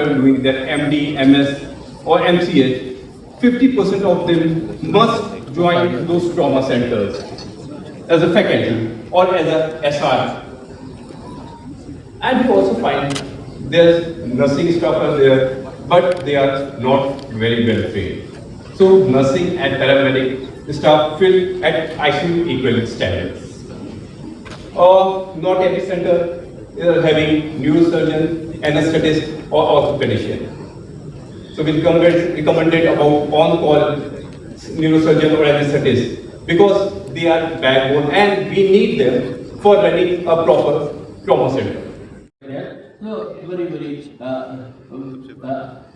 after doing their MD, MS or MCH, 50% of them must join those trauma centers as a faculty or as a SR. And we also find there's nursing staff are there, but they are not very well trained. So nursing and paramedic staff feel at ICU equivalent standards. Not every center is having neurosurgeon, anesthetist or orthopedician. So we recommended about on-call neurosurgeon or anesthetist because they are backbone and we need them for running a proper trauma center. So very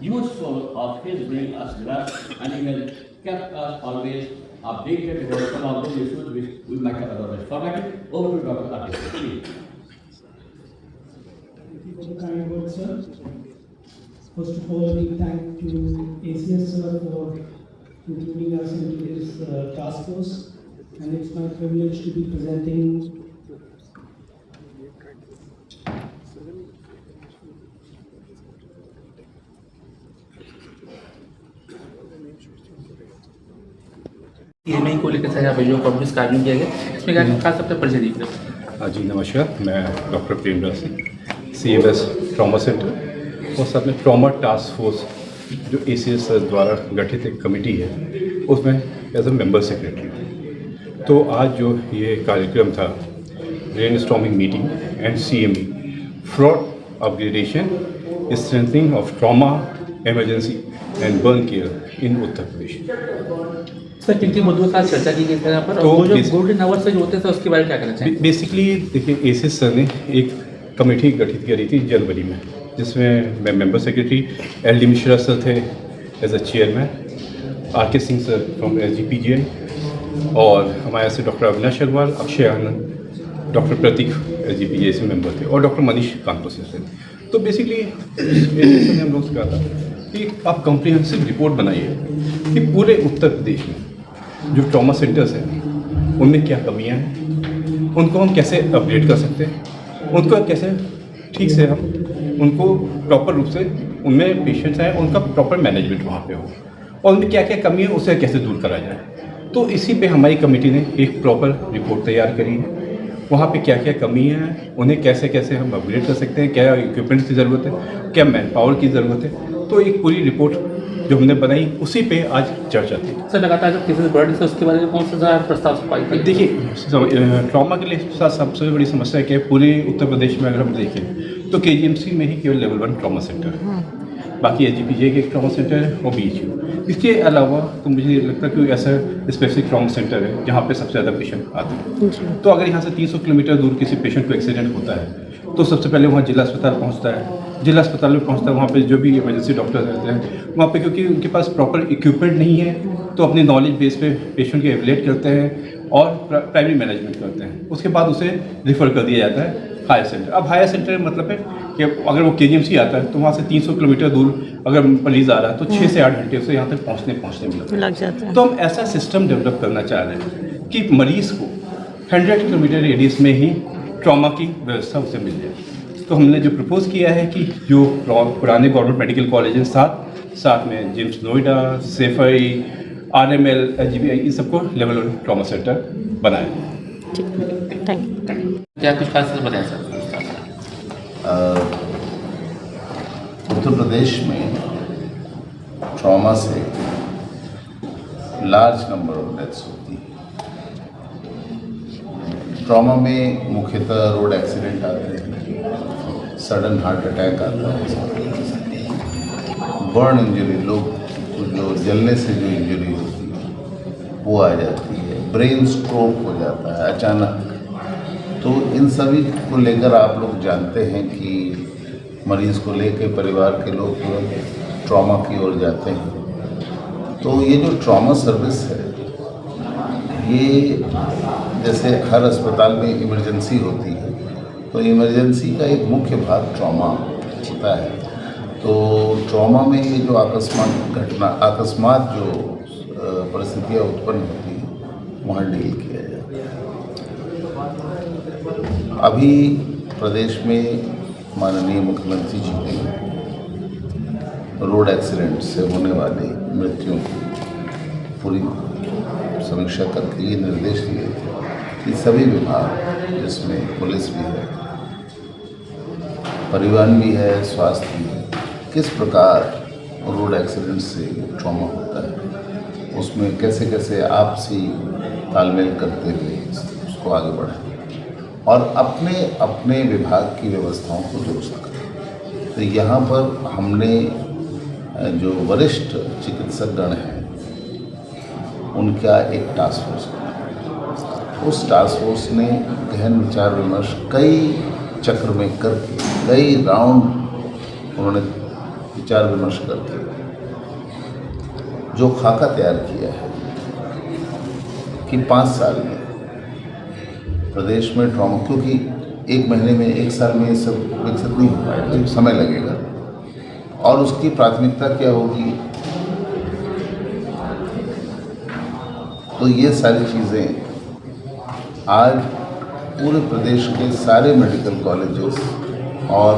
useful of his being us with us, and he has kept us always updated about some of those issues which we might have otherwise forgotten. Over to Dr. Artis, please. Thank you for the kind words, sir. First of all, we thank to ACS sir for including us into this task force, and it's my privilege to be presenting EMI को लेकर सारा जो complex कार्य किया गया इसमें क्या खास सबसे परिचय दीजिए। जी नमस्कार, मैं doctor Premraj Singh, CMS trauma centre और साथ में ट्रॉमा टास्क फोर्स जो ACS द्वारा गठित एक कमेटी है उसमें एज ए मेंबर सेक्रेटरी हूँ। तो आज जो ये कार्यक्रम था brainstorming meeting and CME fraud upgradation strengthening of trauma emergency and burn care in Uttar Pradesh. Sir किन किन मुद्दों के साथ चर्चा की गई थी यहाँ पर, तो जो गोल्डन आवर्स जो होते थे उसके बारे में क्या कहना चाहिए? बेसिकली देखिए, ACS सर ने एक कमेटी गठित करी थी जनवरी में, जिसमें मैं member secretary, LD Mishra sir थे as a chairman, RK Singh sir from SGPGI और हमारे से doctor Avinash Agrawal, Akshay Anand, doctor Prateek SGPGI से मेंबर थे और डॉक्टर मनीष कानपुर से थे। तो बेसिकली ACS ने हम लोग से कहा था कि आप कॉम्प्रिहेंसिव रिपोर्ट बनाइए कि पूरे उत्तर प्रदेश में जो ट्रॉमा सेंटर्स हैं उनमें क्या कमियां हैं, उनको हम कैसे अपग्रेड कर सकते हैं, उनको कैसे ठीक से हम उनको प्रॉपर रूप से उनमें पेशेंट्स हैं उनका प्रॉपर मैनेजमेंट वहाँ पे हो और उनमें क्या क्या कमी है उसे कैसे दूर करा जाए। तो इसी पे हमारी कमेटी ने एक प्रॉपर रिपोर्ट तैयार करी है, वहाँ पे क्या क्या कमी है, उन्हें कैसे कैसे हम अपग्रेड कर सकते हैं, क्या इक्विपमेंट्स की ज़रूरत है, क्या मैन पावर की ज़रूरत है। तो एक पूरी रिपोर्ट जो हमने बनाई उसी पे आज चर्चा थी। सर लगातार जब केसेस बढ़ रहे थे उसके बारे में कौन सा प्रस्ताव पाई थी? देखिए, ट्रॉमा के लिए सबसे बड़ी समस्या है कि पूरे उत्तर प्रदेश में अगर हम देखें तो KGMC में ही केवल लेवल 1 ट्रॉमा सेंटर है, बाकी SGPGI के एक ट्रॉमा सेंटर है और BHU। इसके अलावा तो मुझे लगता है कि ऐसा स्पेसिफिक ट्रॉमा सेंटर है जहाँ पे सबसे ज़्यादा पेशेंट आते हैं। तो अगर यहाँ से 300 किलोमीटर दूर किसी पेशेंट को एक्सीडेंट होता है तो सबसे पहले वहाँ जिला अस्पताल पहुँचता है, जिला अस्पताल में पहुँचता है, वहाँ पे जो भी इमरजेंसी डॉक्टर रहते हैं वहाँ पे क्योंकि उनके पास प्रॉपर इक्विपमेंट नहीं है तो अपनी नॉलेज बेस पे पेशेंट को एवेलेट करते हैं और प्राइमरी मैनेजमेंट करते हैं। उसके बाद उसे रिफ़र कर दिया जाता है हायर सेंटर। अब हायर सेंटर मतलब है कि अगर वो KGMC आता है तो वहाँ से 300 किलोमीटर दूर अगर मरीज़ आ रहा है तो 6 से 8 घंटे उसे यहाँ तक पहुँचने में लग जाता है। तो हम ऐसा सिस्टम डेवलप करना चाह रहे हैं कि मरीज़ को 100 किलोमीटर रेडियस में ही ट्रॉमा की व्यवस्था उसे मिल जाए। तो हमने जो प्रपोज किया है कि जो पुराने गवर्नमेंट मेडिकल कॉलेज हैं साथ में जिम्स नोएडा, सेफई, RML, SGPGI इन सबको लेवल 1 ट्रॉमा सेंटर बनाए। क्या कुछ खास बताएं सर? उत्तर प्रदेश में ट्रॉमा से लार्ज नंबर ऑफ डेथ्स होती है। ट्रॉमा में मुख्यतः रोड एक्सीडेंट आते हैं, सडन हार्ट अटैक आता है, बर्न इंजरी, लोग जो जलने से जो इंजरी होती है वो आ जाती है, ब्रेन स्ट्रोक हो जाता है अचानक। तो इन सभी को लेकर आप लोग जानते हैं कि मरीज़ को लेकर परिवार के लोग ट्रॉमा की ओर जाते हैं। तो ये जो ट्रॉमा सर्विस है ये जैसे हर अस्पताल में इमरजेंसी होती है तो इमरजेंसी का एक मुख्य भाग ट्रॉमा होता है। तो ट्रॉमा में ये जो अकस्मात जो परिस्थितियाँ उत्पन्न होती हैं वहाँ डील किया जाता है। अभी प्रदेश में माननीय मुख्यमंत्री जी ने रोड एक्सीडेंट से होने वाली मृत्युओं की पूरी समीक्षा करके ये निर्देश दिए थे कि सभी विभाग, जिसमें पुलिस भी है, परिवहन भी है, स्वास्थ्य भी है, किस प्रकार रोड एक्सीडेंट से ट्रॉमा होता है, उसमें कैसे कैसे आपसी तालमेल करते हुए उसको आगे बढ़ाएं और अपने अपने विभाग की व्यवस्थाओं को दुरुस्त करें। तो यहाँ पर हमने जो वरिष्ठ चिकित्सकगण हैं उनका एक टास्क फोर्स बनाया। उस टास्क फोर्स ने गहन विचार विमर्श कई चक्र में करके, कई राउंड उन्होंने विचार विमर्श करके जो खाका तैयार किया है कि 5 साल में प्रदेश में ट्रॉमा, क्योंकि 1 महीने में 1 साल में ये सब विकसित नहीं हो पाएगा, समय लगेगा, और उसकी प्राथमिकता क्या होगी, तो ये सारी चीज़ें आज पूरे प्रदेश के सारे मेडिकल कॉलेजेस और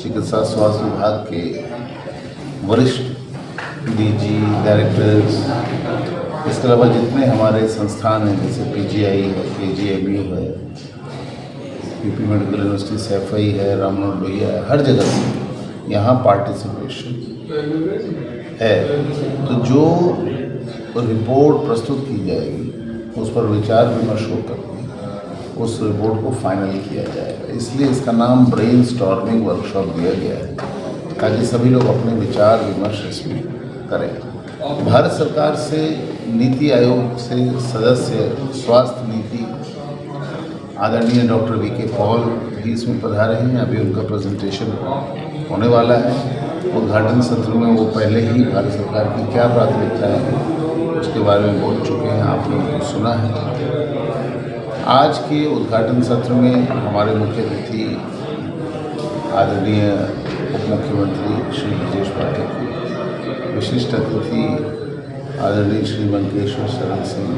चिकित्सा स्वास्थ्य विभाग के वरिष्ठ डीजी, डायरेक्टर्स, इसके अलावा जितने हमारे संस्थान हैं जैसे पीजीआई है, केजीएमयू है, यूपी मेडिकल यूनिवर्सिटी सैफई है, राममनोहर लोहिया है, हर जगह से यहाँ पार्टिसिपेशन है। तो जो रिपोर्ट प्रस्तुत की जाएगी उस पर विचार विमर्श होकर उस रिपोर्ट को फाइनल किया जाएगा। इसलिए इसका नाम ब्रेन स्टॉर्मिंग वर्कशॉप दिया गया है, ताकि सभी लोग अपने विचार विमर्श इसमें करें। भारत सरकार से नीति आयोग से सदस्य स्वास्थ्य नीति आदरणीय डॉक्टर वी.के. पॉल भी इसमें पधारे हैं। अभी उनका प्रेजेंटेशन होने वाला है। उद्घाटन सत्र में वो पहले ही भारत सरकार की क्या प्राथमिकता है उसके बारे में बोल चुके हैं, आपने उनको सुना है। आज के उद्घाटन सत्र में हमारे मुख्य अतिथि आदरणीय उप मुख्यमंत्री श्री ब्रजेश पाठक, विशिष्ट अतिथि आदरणीय श्री मंकेश्वर शरण सिंह,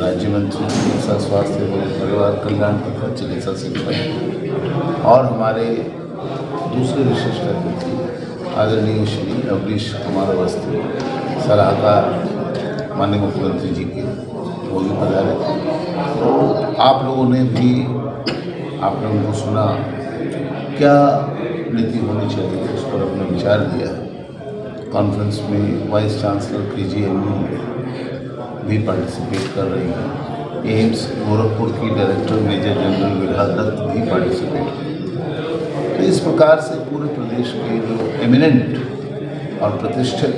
राज्य मंत्री चिकित्सा स्वास्थ्य एवं परिवार कल्याण तथा चिकित्सा शिक्षा, और हमारे दूसरे विशिष्ट अतिथि आदरणीय श्री अवनीश कुमार अवस्थी, सलाहकार माननीय मुख्यमंत्री जी के, वो भी पधारे थे। तो आप लोगों ने भी, आपने उनको सुना, क्या नीति होनी चाहिए उस पर अपना विचार दिया है। कॉन्फ्रेंस में वाइस चांसलर केजीएमयू भी पार्टिसिपेट कर रही है। एम्स गोरखपुर की director major general Vibha Dutt भी पार्टिसिपेट कर। तो इस प्रकार से पूरे प्रदेश के जो एमिनेंट और प्रतिष्ठित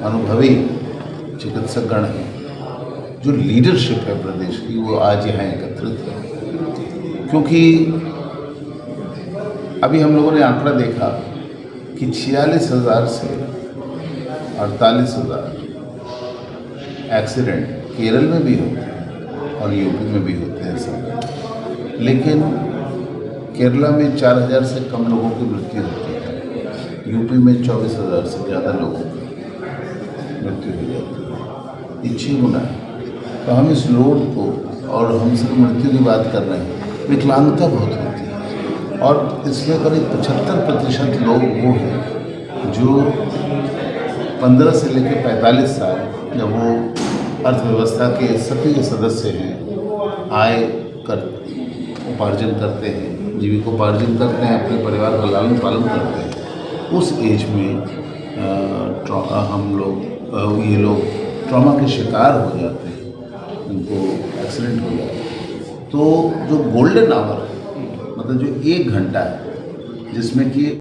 अनुभवी चिकित्सकगण हैं, जो लीडरशिप है प्रदेश की, वो आज यहाँ एकत्रित है। क्योंकि अभी हम लोगों ने आंकड़ा देखा कि 46,000 से 48,000 एक्सीडेंट केरल में भी होते हैं और यूपी में भी होते हैं सब, लेकिन केरला में 4,000 से कम लोगों की मृत्यु होती है, यूपी में 24,000 से ज़्यादा लोगों की मृत्यु हो जाती है। ये 6 गुना है। तो हम इस लोड को, और हम सिर्फ मृत्यु की बात कर रहे हैं, विकलांगता बहुत होती है, और इसमें करीब 75% लोग वो हैं जो 15 से लेकर 45 साल, जब वो अर्थव्यवस्था के सक्रिय सदस्य हैं, आय कर उपार्जन करते हैं, जीविकोपार्जन करते हैं, अपने परिवार का लालन पालन करते हैं, उस एज में ये लोग ट्रॉमा के शिकार हो जाते हैं, उनको एक्सीडेंट हो जाता है। तो जो गोल्डन आवर है, मतलब जो 1 घंटा है जिसमें कि